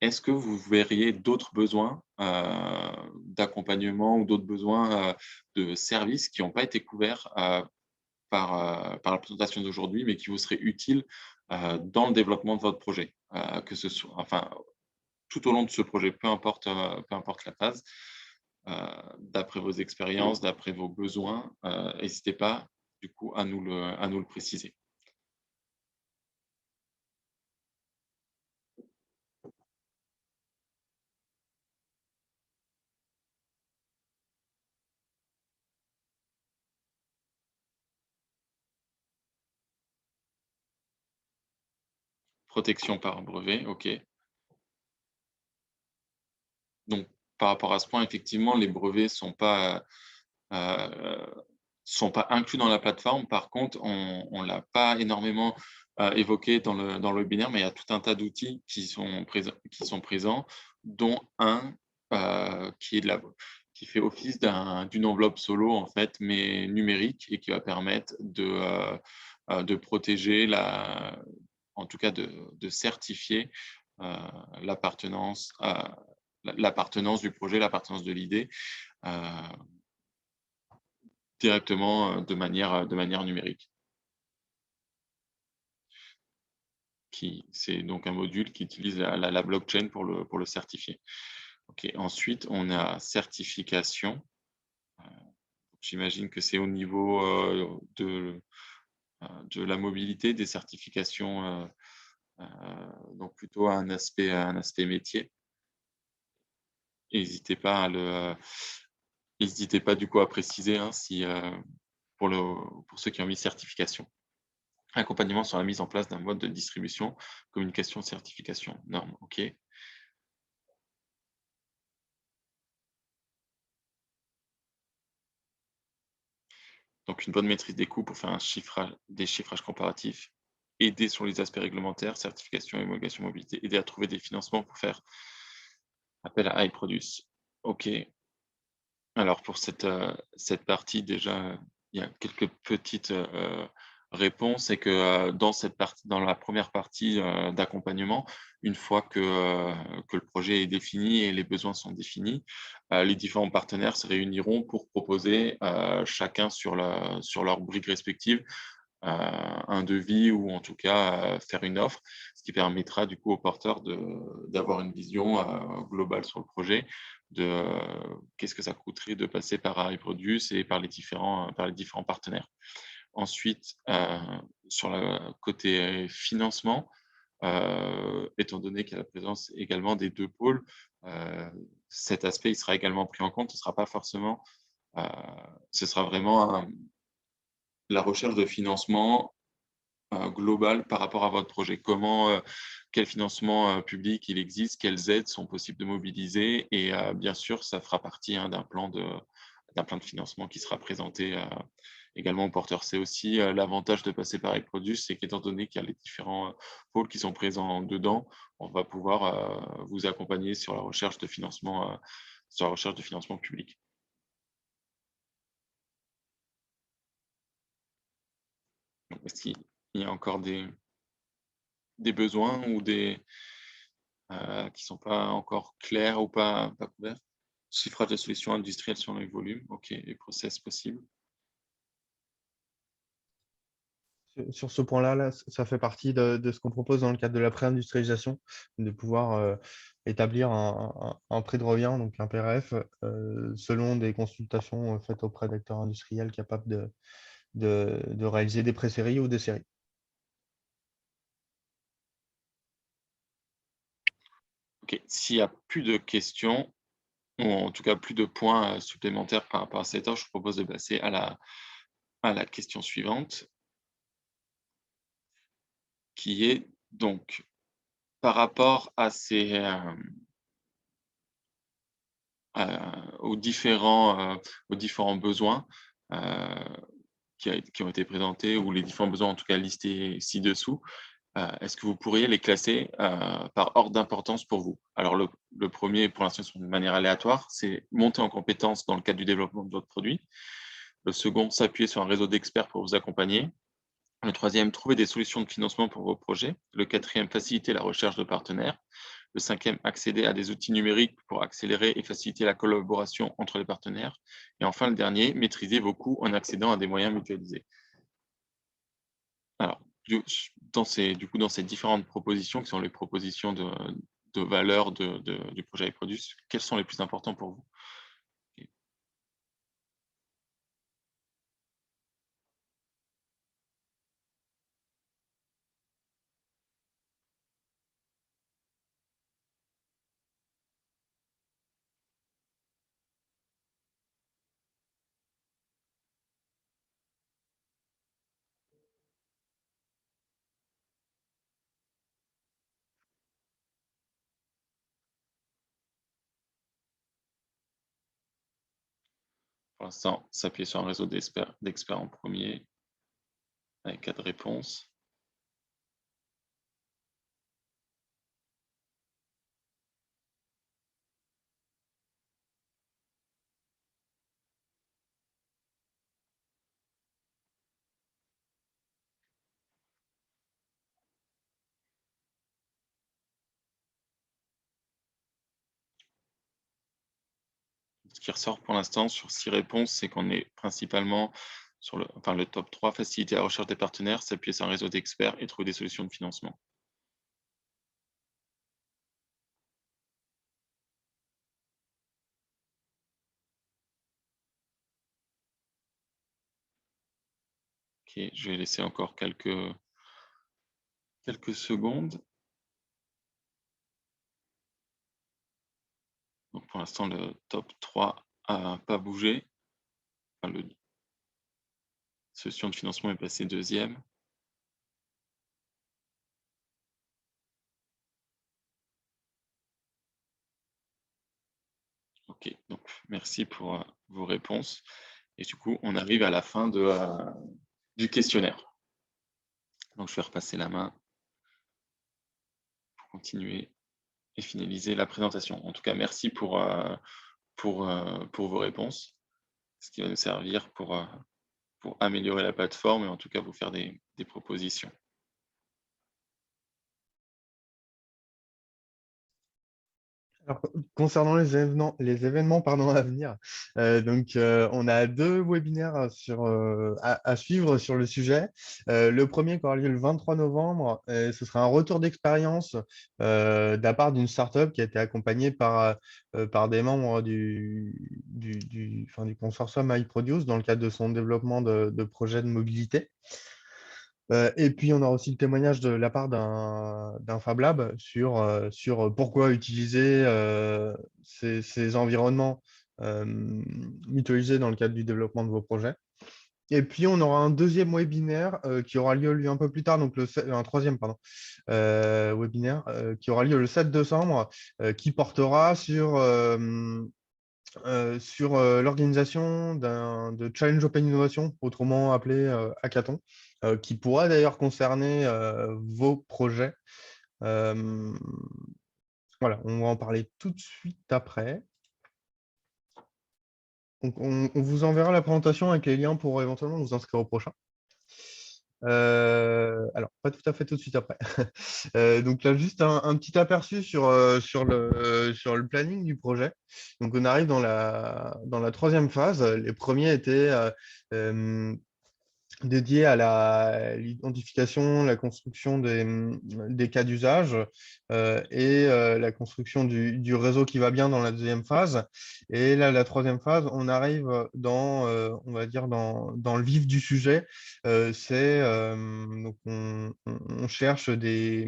est-ce que vous verriez d'autres besoins d'accompagnement ou d'autres besoins de services qui n'ont pas été couverts par la présentation d'aujourd'hui, mais qui vous seraient utiles dans le développement de votre projet, que ce soit, enfin, tout au long de ce projet, peu importe la phase, d'après vos expériences, d'après vos besoins, n'hésitez pas du coup à nous le préciser. Protection par brevet, OK. Donc, par rapport à ce point, effectivement, les brevets sont pas inclus dans la plateforme. Par contre, on l'a pas énormément, évoqué dans le webinaire, mais il y a tout un tas d'outils qui sont présents, dont un, qui fait office d'une enveloppe solo, en fait, mais numérique et qui va permettre de protéger en tout cas de certifier, heu, l'appartenance, l'appartenance du projet, l'appartenance de l'idée, heu, directement, de manière numérique. C'est donc un module qui utilise la blockchain pour le certifier. OK, ensuite on a certification. J'imagine que c'est au niveau, de la mobilité, des certifications, donc plutôt un aspect métier. N'hésitez pas à le N'hésitez pas du coup à préciser, hein, si, pour ceux qui ont mis certification. Accompagnement sur la mise en place d'un mode de distribution, communication, certification, normes, OK. Donc une bonne maîtrise des coûts pour faire des chiffrages comparatifs, aider sur les aspects réglementaires, certification, homologation, mobilité, aider à trouver des financements pour faire appel à iProduce. OK. Alors pour cette partie déjà, il y a quelques petites, réponses. C'est que, dans la première partie, d'accompagnement, une fois que le projet est défini et les besoins sont définis, les différents partenaires se réuniront pour proposer, chacun sur leur brique respective, un devis ou en tout cas, faire une offre. Ce qui permettra du coup aux porteurs d'avoir une vision, globale sur le projet, de, qu'est-ce que ça coûterait de passer par iProduce et par les différents partenaires. Ensuite, sur le côté financement, étant donné qu'il y a la présence également des 2 pôles, heu, cet aspect il sera également pris en compte. Heu, ce sera vraiment la recherche de financement, global par rapport à votre projet. Quel financement, public il existe, quelles aides sont possibles de mobiliser et bien sûr, ça fera partie, hein, d'un plan de financement qui sera présenté, également aux porteurs. C'est aussi, l'avantage de passer par iProduce, c'est qu'étant donné qu'il y a les différents, pôles qui sont présents dedans, on va pouvoir, vous accompagner sur la recherche de financement public. Est-ce qu'il y a encore des besoins ou qui sont pas encore clairs ou pas couverts? Chiffrage de solutions industrielles sur les volumes, OK, les process possibles. Sur ce point-là, ça fait partie de ce qu'on propose dans le cadre de la pré-industrialisation, de pouvoir établir un prix de revient, donc un PRF, selon des consultations faites auprès d'acteurs industriels capables de réaliser des pré-séries ou des séries. OK, s'il y a plus de questions ou en tout cas plus de points, supplémentaires par rapport à cette offre, je vous propose de passer à la question suivante, qui est donc par rapport à aux différents besoins, heu, qui ont été présentés ou les différents besoins en tout cas listés ci-dessous. Est-ce que vous pourriez les classer, par ordre d'importance pour vous? Alors le 1er pour l'instant, sont de manière aléatoire, c'est monter en compétences dans le cadre du développement de votre produit. Le second, s'appuyer sur un réseau d'experts pour vous accompagner. Le troisième, trouver des solutions de financement pour vos projets. Le quatrième, faciliter la recherche de partenaires. Le cinquième, accéder à des outils numériques pour accélérer et faciliter la collaboration entre les partenaires. Et enfin, le dernier, maîtriser vos coûts en accédant à des moyens mutualisés. Alors, dans ces différentes propositions, qui sont les propositions de valeur du projet iProduce, quels sont les plus importants pour vous? pour l'instant, s'appuyer sur un réseau d'experts en premier, avec 4 réponses. Ce qui ressort pour l'instant sur 6 réponses, c'est qu'on est principalement sur le top 3, faciliter la recherche des partenaires, s'appuyer sur un réseau d'experts et trouver des solutions de financement. Ok, je vais laisser encore quelques secondes. Donc pour l'instant, le top 3 n'a pas bougé. Enfin, le solution de financement est passé deuxième. Ok, donc merci pour vos réponses. Et du coup, on arrive à la fin du questionnaire. Donc je vais repasser la main pour continuer et finaliser la présentation. En tout cas, merci pour vos réponses, ce qui va nous servir pour améliorer la plateforme et en tout cas vous faire des propositions. Alors, concernant les événements pardon, à venir, on a 2 webinaires à suivre sur le sujet. Le premier qui aura lieu le 23 novembre, ce sera un retour d'expérience de la part d'une startup qui a été accompagnée par des membres du consortium iProduce dans le cadre de son développement de projets de mobilité. Et puis, on aura aussi le témoignage de la part d'un Fab Lab sur pourquoi utiliser ces environnements mutualisés dans le cadre du développement de vos projets. Et puis, on aura un deuxième webinaire qui aura lieu un peu plus tard, donc un troisième webinaire qui aura lieu le 7 décembre, qui portera sur l'organisation de Challenge Open Innovation, autrement appelé Hackathon, qui pourra d'ailleurs concerner vos projets. Voilà, on va en parler tout de suite après. Donc, on vous enverra la présentation avec les liens pour éventuellement vous inscrire au prochain. Alors, pas tout à fait tout de suite après. Donc là, juste un petit aperçu sur le planning du projet. Donc, on arrive dans la 3e phase. Les premiers étaient dédiés à l'identification, la construction des cas d'usage et la construction du réseau qui va bien dans la 2e phase. Et là, la 3e phase, on arrive on va dire, dans le vif du sujet. Donc on cherche des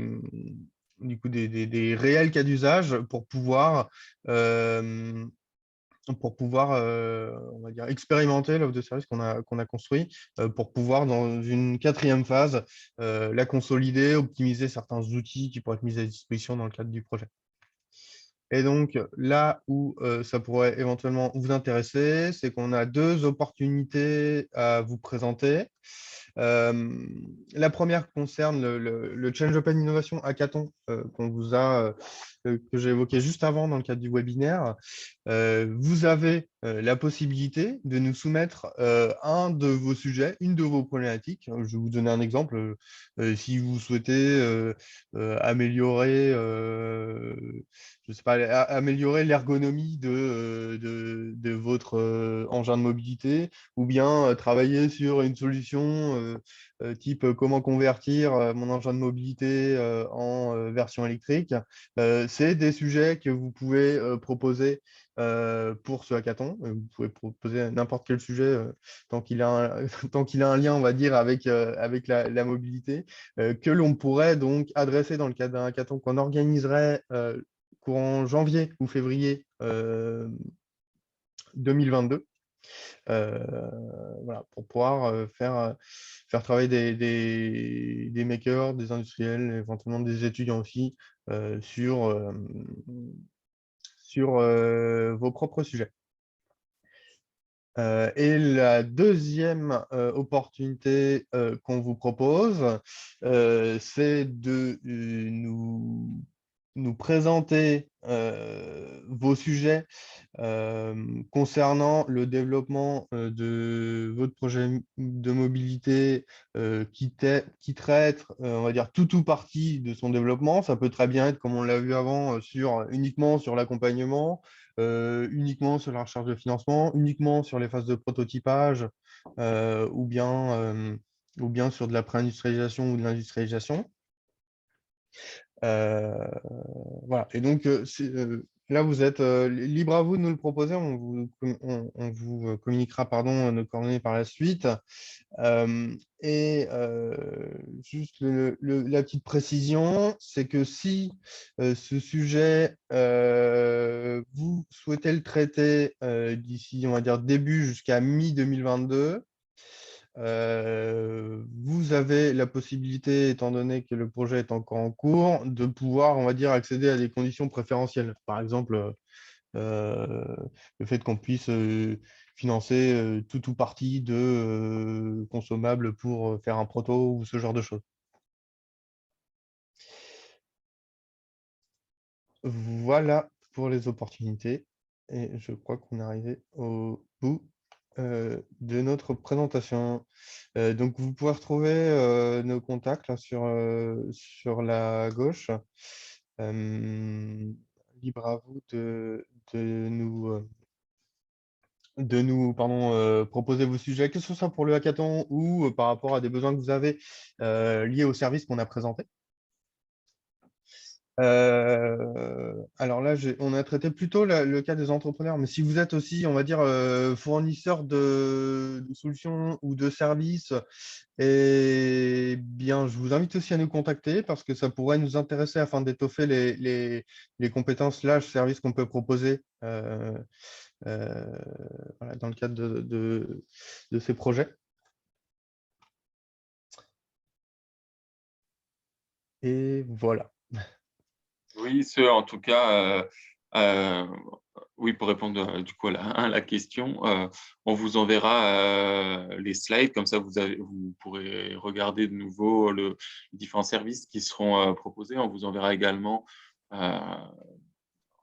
réels cas d'usage pour pouvoir on va dire, expérimenter l'offre de service qu'on a construit pour pouvoir, dans une 4e phase, la consolider, optimiser certains outils qui pourraient être mis à disposition dans le cadre du projet. Et donc, là où ça pourrait éventuellement vous intéresser, c'est qu'on a 2 opportunités à vous présenter. La première concerne le Challenge Open Innovation Hackathon que j'ai évoqué juste avant dans le cadre du webinaire. Vous avez la possibilité de nous soumettre un de vos sujets, une de vos problématiques. Je vais vous donner un exemple. Si vous souhaitez améliorer, je sais pas, améliorer l'ergonomie de votre engin de mobilité, ou bien travailler sur une solution type comment convertir mon engin de mobilité en version électrique. C'est des sujets que vous pouvez proposer pour ce hackathon. Vous pouvez proposer n'importe quel sujet tant qu'il a un lien, on va dire, avec la mobilité, que l'on pourrait donc adresser dans le cadre d'un hackathon qu'on organiserait courant janvier ou février 2022. Voilà, pour pouvoir faire travailler des makers, des industriels, éventuellement des étudiants aussi, sur vos propres sujets. Et la deuxième opportunité qu'on vous propose, c'est de nous présenter vos sujets concernant le développement de votre projet de mobilité qui traite, on va dire, tout ou partie de son développement. Ça peut très bien être, comme on l'a vu avant, uniquement sur l'accompagnement, uniquement sur la recherche de financement, uniquement sur les phases de prototypage, euh, ou bien, euh, ou bien sur de la pré-industrialisation ou de l'industrialisation. Euh, voilà. Et donc, là, vous êtes libre à vous de nous le proposer. On vous communiquera pardon, nos coordonnées par la suite. Et juste la petite précision, c'est que si ce sujet, vous souhaitez le traiter d'ici, on va dire, début jusqu'à mi-2022, vous avez la possibilité, étant donné que le projet est encore en cours, de pouvoir, on va dire, accéder à des conditions préférentielles. Par exemple, euh, le fait qu'on puisse financer tout ou partie de consommables pour faire un proto ou ce genre de choses. Voilà pour les opportunités. Et je crois qu'on est arrivé au bout de notre présentation. Donc, vous pouvez retrouver nos contacts là, sur la gauche. Libre à vous de nous, pardon, proposer vos sujets, que ce soit pour le hackathon ou par rapport à des besoins que vous avez liés au service qu'on a présenté. Alors là, on a traité plutôt le cas des entrepreneurs, mais si vous êtes aussi, on va dire, fournisseur de solutions ou de services, eh bien, je vous invite aussi à nous contacter parce que ça pourrait nous intéresser afin d'étoffer les compétences, services qu'on peut proposer euh, voilà, dans le cadre de ces projets. Et voilà. Oui, en tout cas, oui, pour répondre du coup à la question, on vous enverra les slides, comme ça vous pourrez regarder de nouveau les différents services qui seront proposés. On vous enverra également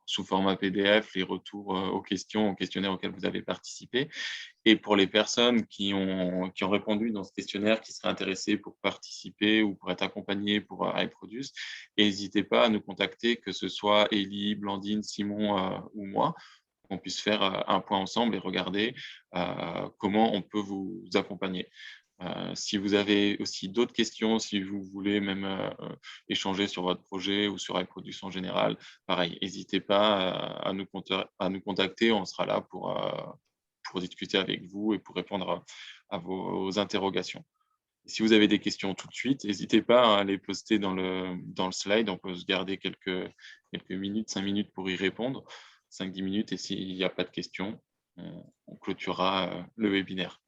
sous format PDF les retours aux questions, aux questionnaires auxquels vous avez participé. Et pour les personnes qui ont répondu dans ce questionnaire, qui seraient intéressées pour participer ou pour être accompagnées pour iProduce, n'hésitez pas à nous contacter, que ce soit Élie, Blandine, Simon ou moi, qu'on puisse faire un point ensemble et regarder comment on peut vous accompagner. Si vous avez aussi d'autres questions, si vous voulez même échanger sur votre projet ou sur iProduce en général, pareil, n'hésitez pas à nous contacter, on sera là pour discuter avec vous et pour répondre à vos interrogations. Et si vous avez des questions tout de suite, n'hésitez pas à les poster dans le slide. On peut se garder quelques minutes, 5 minutes pour y répondre, 5-10 minutes. Et s'il n'y a pas de questions, on clôturera le webinaire.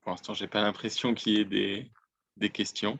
Pour l'instant, je n'ai pas l'impression qu'il y ait des questions.